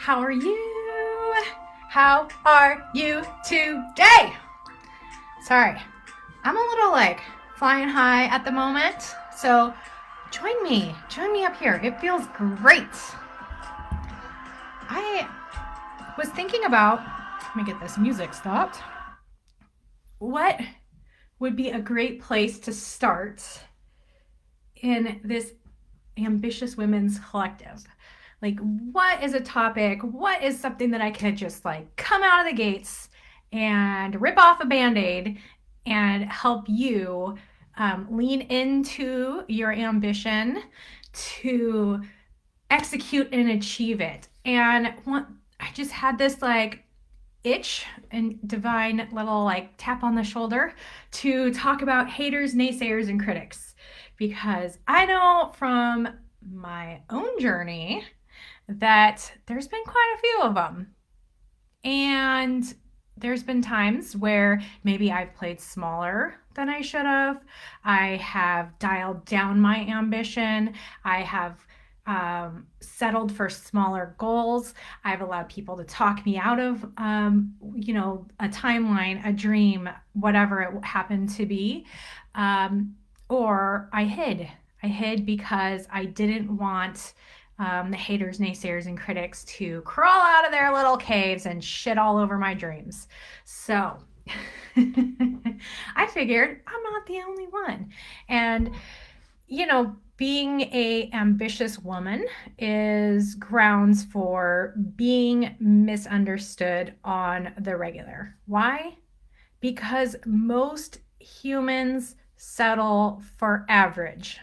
How are you? How are you today? Sorry, I'm a little flying high at the moment. So join me up here. It feels great. I was thinking about, let me get this music stopped. What would be a great place to start in this ambitious women's collective? Like, what is a topic? What is something that I could just come out of the gates and rip off a band-aid and help you lean into your ambition to execute and achieve it? And I just had this itch and divine little tap on the shoulder to talk about haters, naysayers, and critics, because I know from my own journey that there's been quite a few of them. And there's been times where maybe I've played smaller than I should have. I have dialed down my ambition. I have settled for smaller goals. I've allowed people to talk me out of, a timeline, a dream, whatever it happened to be. Or I hid. I hid because I didn't want the haters, naysayers, and critics to crawl out of their little caves and shit all over my dreams. So I figured I'm not the only one. And, being a ambitious woman is grounds for being misunderstood on the regular. Why? Because most humans settle for average.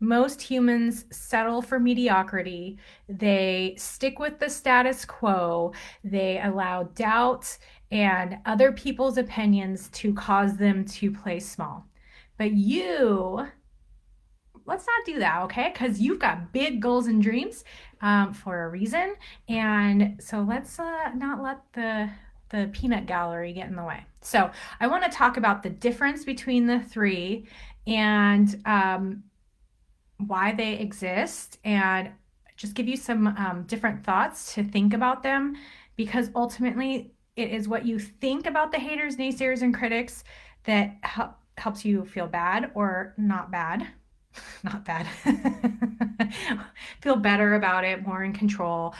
Most humans settle for mediocrity. They stick with the status quo. They allow doubt and other people's opinions to cause them to play small. But let's not do that, okay? Because you've got big goals and dreams for a reason. And so let's not let the peanut gallery get in the way. So I want to talk about the difference between the three and why they exist, and just give you some different thoughts to think about them, because ultimately it is what you think about the haters, naysayers, and critics that helps you feel bad or not bad. Not bad. Feel better about it, more in control,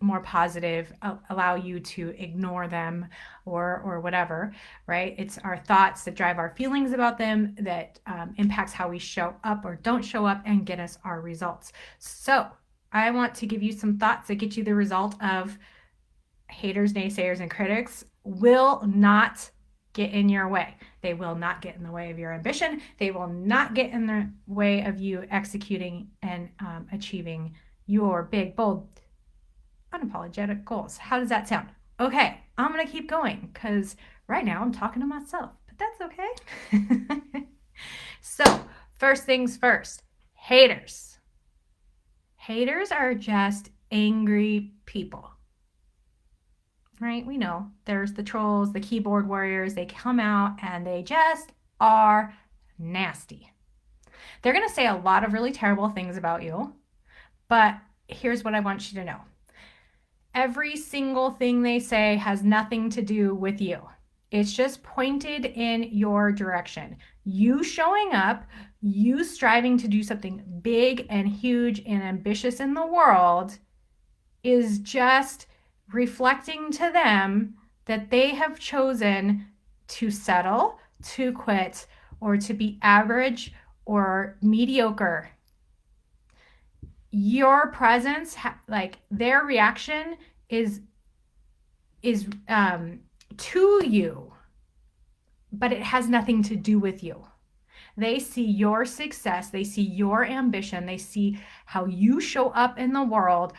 more positive, allow you to ignore them or whatever, right? It's our thoughts that drive our feelings about them that impacts how we show up or don't show up and get us our results. So I want to give you some thoughts that get you the result of haters, naysayers, and critics will not get in your way. They will not get in the way of your ambition. They will not get in the way of you executing and achieving your big, bold, unapologetic goals. How does that sound? Okay, I'm going to keep going because right now I'm talking to myself, but that's okay. So, first things first, haters. Haters are just angry people. Right? We know there's the trolls, the keyboard warriors. They come out and they just are nasty. They're going to say a lot of really terrible things about you, but here's what I want you to know. Every single thing they say has nothing to do with you. It's just pointed in your direction. You showing up, you striving to do something big and huge and ambitious in the world is just reflecting to them that they have chosen to settle, to quit, or to be average or mediocre. Your presence, their reaction is to you, but it has nothing to do with you. They see your success, they see your ambition, they see how you show up in the world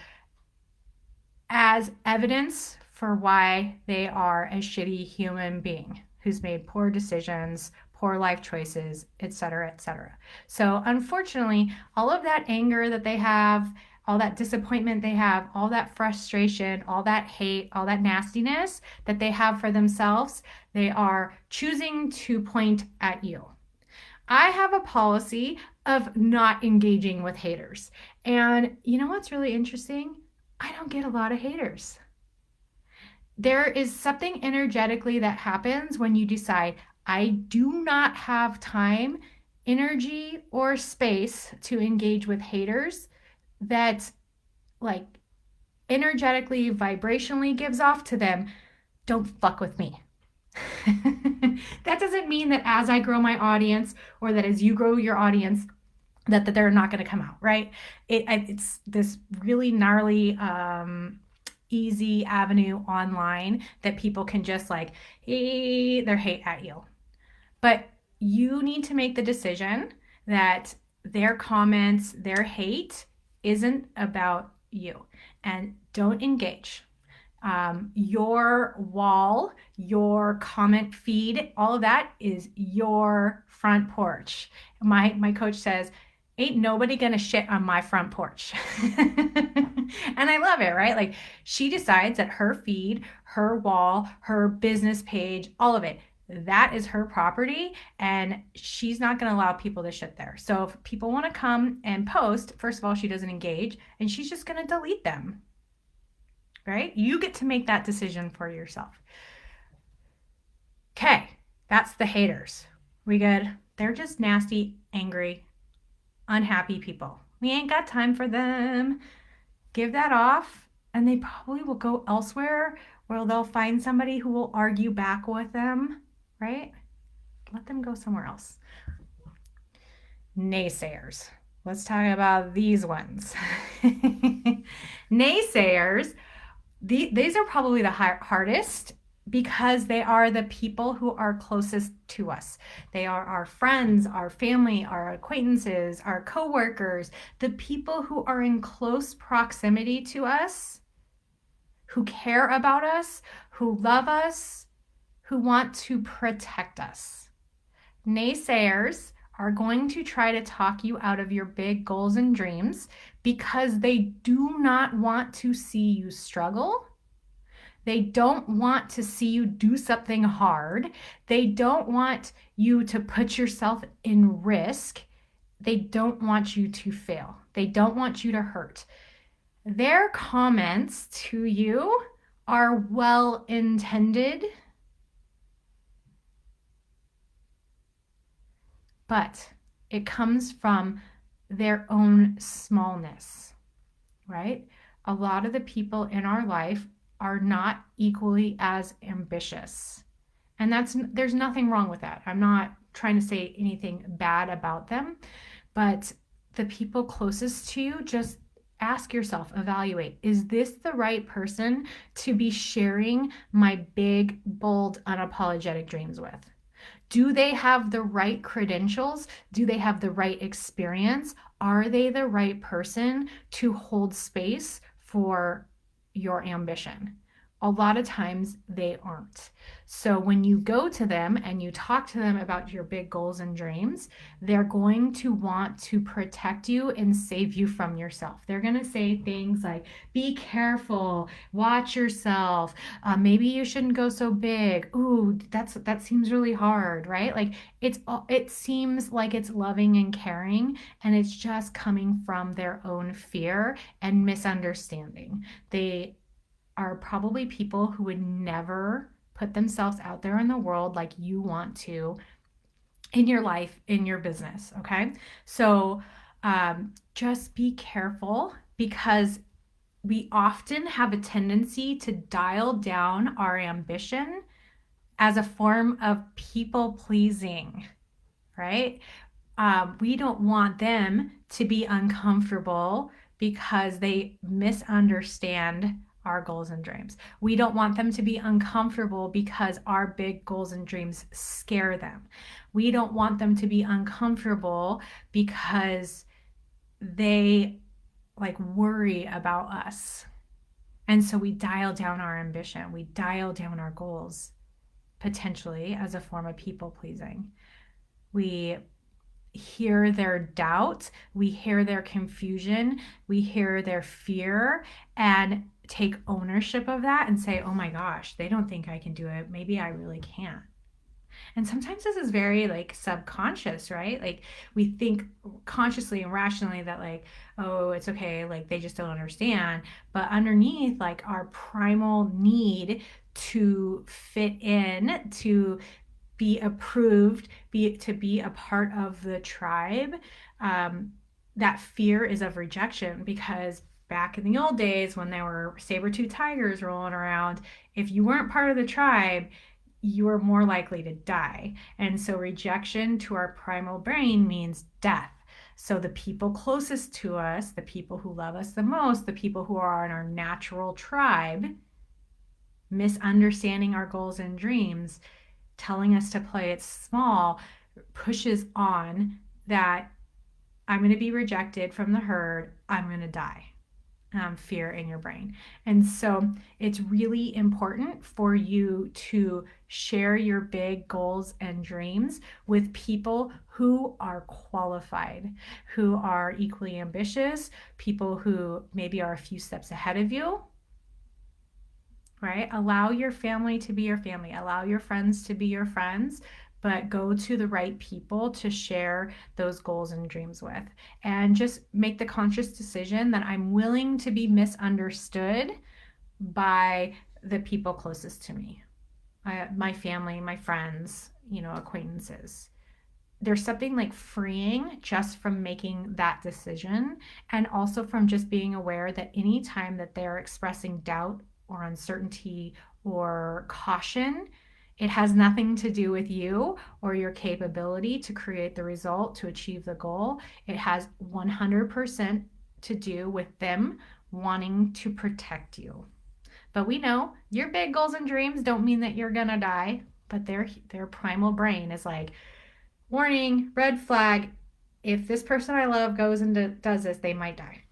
as evidence for why they are a shitty human being who's made poor decisions, poor life choices, etc., etc. So unfortunately, all of that anger that they have, all that disappointment they have, all that frustration, all that hate, all that nastiness that they have for themselves, they are choosing to point at you. I have a policy of not engaging with haters. And you know what's really interesting? I don't get a lot of haters. There is something energetically that happens when you decide, I do not have time, energy, or space to engage with haters, that like energetically, vibrationally gives off to them, don't fuck with me. That doesn't mean that as I grow my audience or that as you grow your audience, that they're not going to come out, right? It's this really gnarly, easy avenue online that people can just like, hey, their hate at you. But you need to make the decision that their comments, their hate isn't about you, and don't engage. Your wall, your comment feed, all of that is your front porch. My coach says, ain't nobody gonna shit on my front porch. And I love it, right? Like, she decides that her feed, her wall, her business page, all of it, that is her property, and she's not going to allow people to shit there. So if people want to come and post, first of all, she doesn't engage, and she's just going to delete them, right? You get to make that decision for yourself. Okay, that's the haters. We good? They're just nasty, angry, unhappy people. We ain't got time for them. Give that off, and they probably will go elsewhere where they'll find somebody who will argue back with them, right? Let them go somewhere else. Naysayers. Let's talk about these ones. Naysayers, these are probably the hardest because they are the people who are closest to us. They are our friends, our family, our acquaintances, our coworkers, the people who are in close proximity to us, who care about us, who love us, who want to protect us. Naysayers are going to try to talk you out of your big goals and dreams because they do not want to see you struggle. They don't want to see you do something hard. They don't want you to put yourself in risk. They don't want you to fail. They don't want you to hurt. Their comments to you are well intended, but it comes from their own smallness, right? A lot of the people in our life are not equally as ambitious. And there's nothing wrong with that. I'm not trying to say anything bad about them, but the people closest to you, just ask yourself, evaluate, is this the right person to be sharing my big, bold, unapologetic dreams with? Do they have the right credentials? Do they have the right experience? Are they the right person to hold space for your ambition? A lot of times they aren't. So when you go to them and you talk to them about your big goals and dreams, they're going to want to protect you and save you from yourself. They're going to say things like, be careful, watch yourself, maybe you shouldn't go so big. Ooh, that seems really hard, right? Like, it seems like it's loving and caring, and it's just coming from their own fear and misunderstanding. They are probably people who would never put themselves out there in the world like you want to in your life, in your business. Okay. So just be careful, because we often have a tendency to dial down our ambition as a form of people pleasing, right? We don't want them to be uncomfortable because they misunderstand our goals and dreams. We don't want them to be uncomfortable because our big goals and dreams scare them. We don't want them to be uncomfortable because they like worry about us. And so we dial down our ambition. We dial down our goals, potentially as a form of people pleasing. We hear their doubt, we hear their confusion, we hear their fear, and take ownership of that and say, oh my gosh, they don't think I can do it. Maybe I really can't. And sometimes this is very like subconscious, right? Like we think consciously and rationally that like, oh, it's okay, like they just don't understand. But underneath, like our primal need to fit in, to be approved, to be a part of the tribe, um, that fear is of rejection because back in the old days when there were saber-tooth tigers rolling around, if you weren't part of the tribe, you are more likely to die. And so rejection to our primal brain means death. So the people closest to us, the people who love us the most, the people who are in our natural tribe, misunderstanding our goals and dreams, telling us to play it small, pushes on that I'm going to be rejected from the herd, I'm going to die. Fear in your brain. And so it's really important for you to share your big goals and dreams with people who are qualified, who are equally ambitious, people who maybe are a few steps ahead of you, right? Allow your family to be your family, allow your friends to be your friends, but go to the right people to share those goals and dreams with. And just make the conscious decision that I'm willing to be misunderstood by the people closest to me, my family, my friends, acquaintances. There's something like freeing just from making that decision, and also from just being aware that anytime that they're expressing doubt or uncertainty or caution, it has nothing to do with you or your capability to create the result, to achieve the goal. It has 100% to do with them wanting to protect you. But we know your big goals and dreams don't mean that you're gonna die, but their primal brain is like, warning, red flag. If this person I love goes and does this, they might die.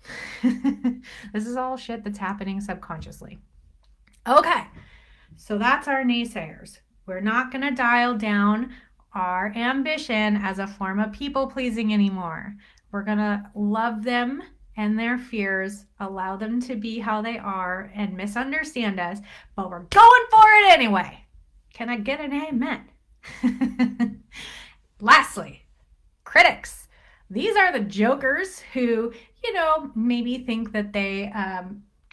This is all shit that's happening subconsciously. Okay, so that's our naysayers. We're not going to dial down our ambition as a form of people pleasing anymore. We're going to love them and their fears, allow them to be how they are and misunderstand us, but we're going for it anyway. Can I get an amen? Lastly, critics. These are the jokers who, maybe think that they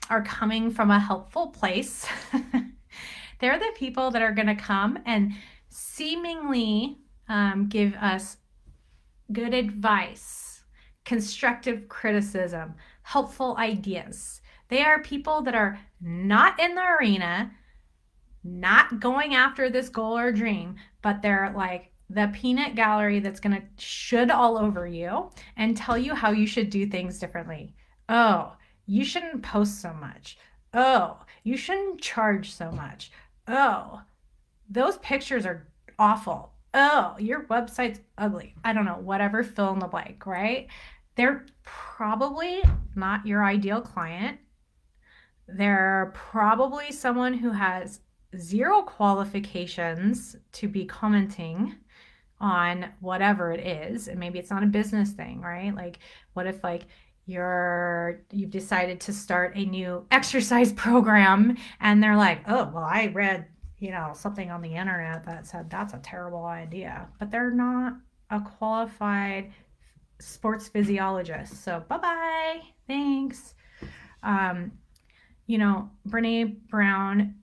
are coming from a helpful place. They're the people that are going to come and seemingly give us good advice, constructive criticism, helpful ideas. They are people that are not in the arena, not going after this goal or dream, but they're like the peanut gallery that's going to should all over you and tell you how you should do things differently. Oh, you shouldn't post so much. Oh, you shouldn't charge so much. Oh, those pictures are awful. Oh, your website's ugly. I don't know, whatever, fill in the blank, right? They're probably not your ideal client. They're probably someone who has zero qualifications to be commenting on whatever it is. And maybe it's not a business thing, right? Like, what if like you've decided to start a new exercise program and they're like, oh, well, I read, something on the internet that said that's a terrible idea, but they're not a qualified sports physiologist. So bye-bye. Thanks. Brene Brown,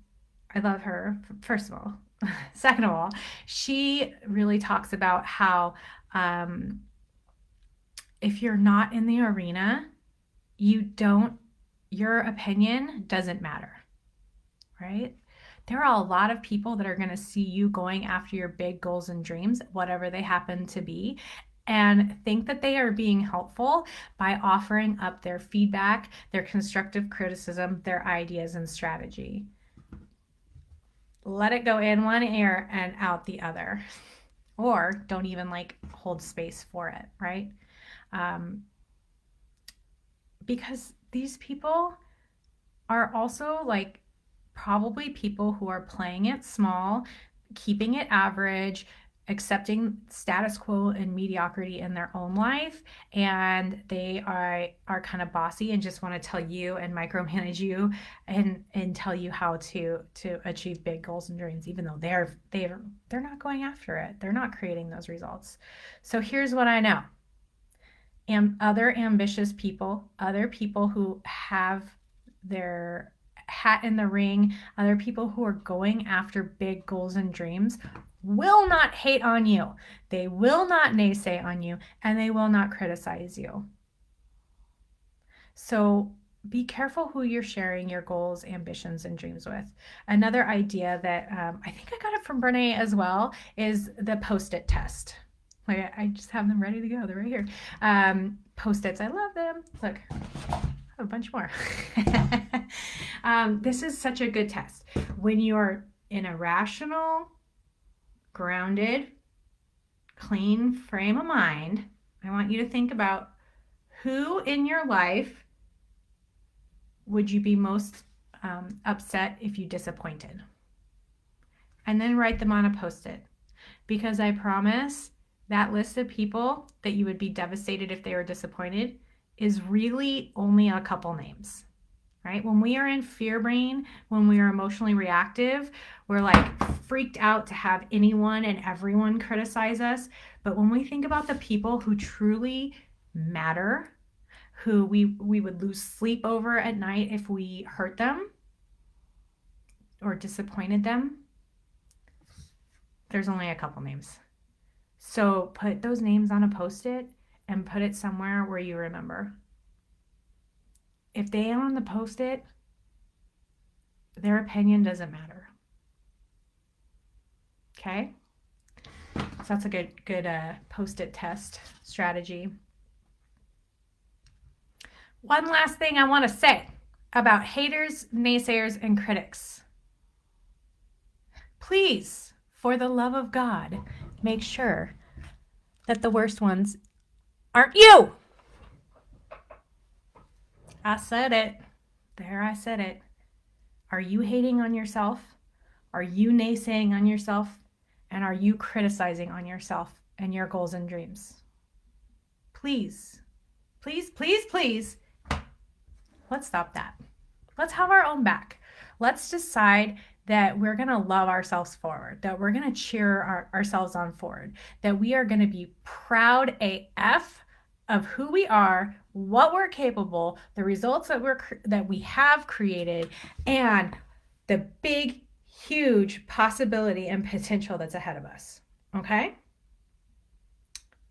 I love her, first of all. Second of all, she really talks about how if you're not in the arena, your opinion doesn't matter, right? There are a lot of people that are going to see you going after your big goals and dreams, whatever they happen to be, and think that they are being helpful by offering up their feedback, their constructive criticism, their ideas and strategy. Let it go in one ear and out the other, or don't even hold space for it, right? Because these people are also probably people who are playing it small, keeping it average, accepting status quo and mediocrity in their own life, and they are kind of bossy and just want to tell you and micromanage you and tell you how to achieve big goals and dreams, even though they're not going after it. They're not creating those results. So here's what I know. Other ambitious people, other people who have their hat in the ring, other people who are going after big goals and dreams will not hate on you. They will not naysay on you, and they will not criticize you. So be careful who you're sharing your goals, ambitions, and dreams with. Another idea that I think I got it from Brene as well is the Post-it test. Like, I just have them ready to go. They're right here. Post-its, I love them. Look, I have a bunch more. This is such a good test. When you're in a rational, grounded, clean frame of mind, I want you to think about who in your life would you be most upset if you disappointed? And then write them on a Post-it. Because I promise that list of people that you would be devastated if they were disappointed is really only a couple names, right? When we are in fear brain, when we are emotionally reactive, we're like freaked out to have anyone and everyone criticize us. But when we think about the people who truly matter, who we would lose sleep over at night if we hurt them or disappointed them, there's only a couple names. So put those names on a Post-it and put it somewhere where you remember. If they are on the Post-it, their opinion doesn't matter. Okay? So that's a good Post-it test strategy. One last thing I want to say about haters, naysayers, and critics. Please, for the love of God, make sure that the worst ones aren't you. I said it. There, I said it. Are you hating on yourself? Are you naysaying on yourself? And are you criticizing on yourself and your goals and dreams? Please, please, please, please, let's stop that. Let's have our own back. Let's decide that we're going to love ourselves forward, that we're going to cheer ourselves on forward, that we are going to be proud AF of who we are, what we're capable, the results that we have created, and the big, huge possibility and potential that's ahead of us. Okay?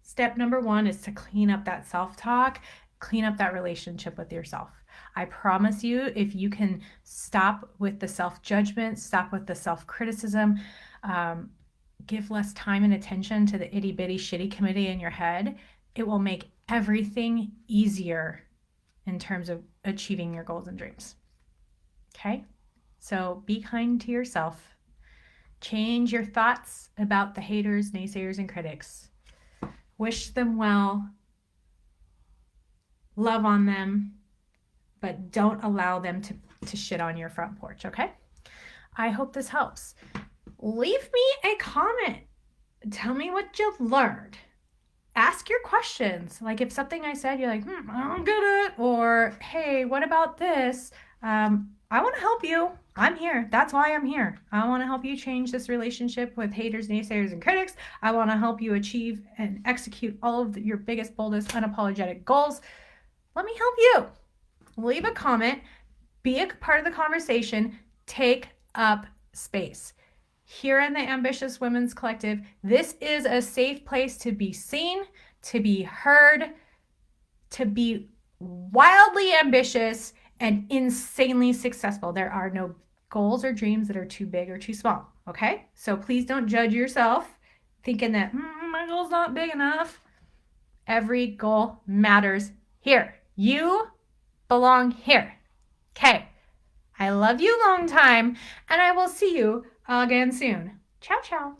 Step number 1 is to clean up that self-talk, clean up that relationship with yourself. I promise you, if you can stop with the self-judgment, stop with the self-criticism, give less time and attention to the itty-bitty shitty committee in your head, it will make everything easier in terms of achieving your goals and dreams. Okay? So be kind to yourself. Change your thoughts about the haters, naysayers, and critics. Wish them well. Love on them. But don't allow them to shit on your front porch, okay? I hope this helps. Leave me a comment. Tell me what you learned. Ask your questions. Like if something I said, you're like, I don't get it. Or, hey, what about this? I want to help you. I'm here. That's why I'm here. I want to help you change this relationship with haters, naysayers, and critics. I want to help you achieve and execute all of your biggest, boldest, unapologetic goals. Let me help you. Leave a comment, be a part of the conversation, take up space. Here in the Ambitious Women's Collective, this is a safe place to be seen, to be heard, to be wildly ambitious and insanely successful. There are no goals or dreams that are too big or too small, okay? So please don't judge yourself thinking that my goal's not big enough. Every goal matters here. You belong here. Okay. I love you long time, and I will see you again soon. Ciao, ciao.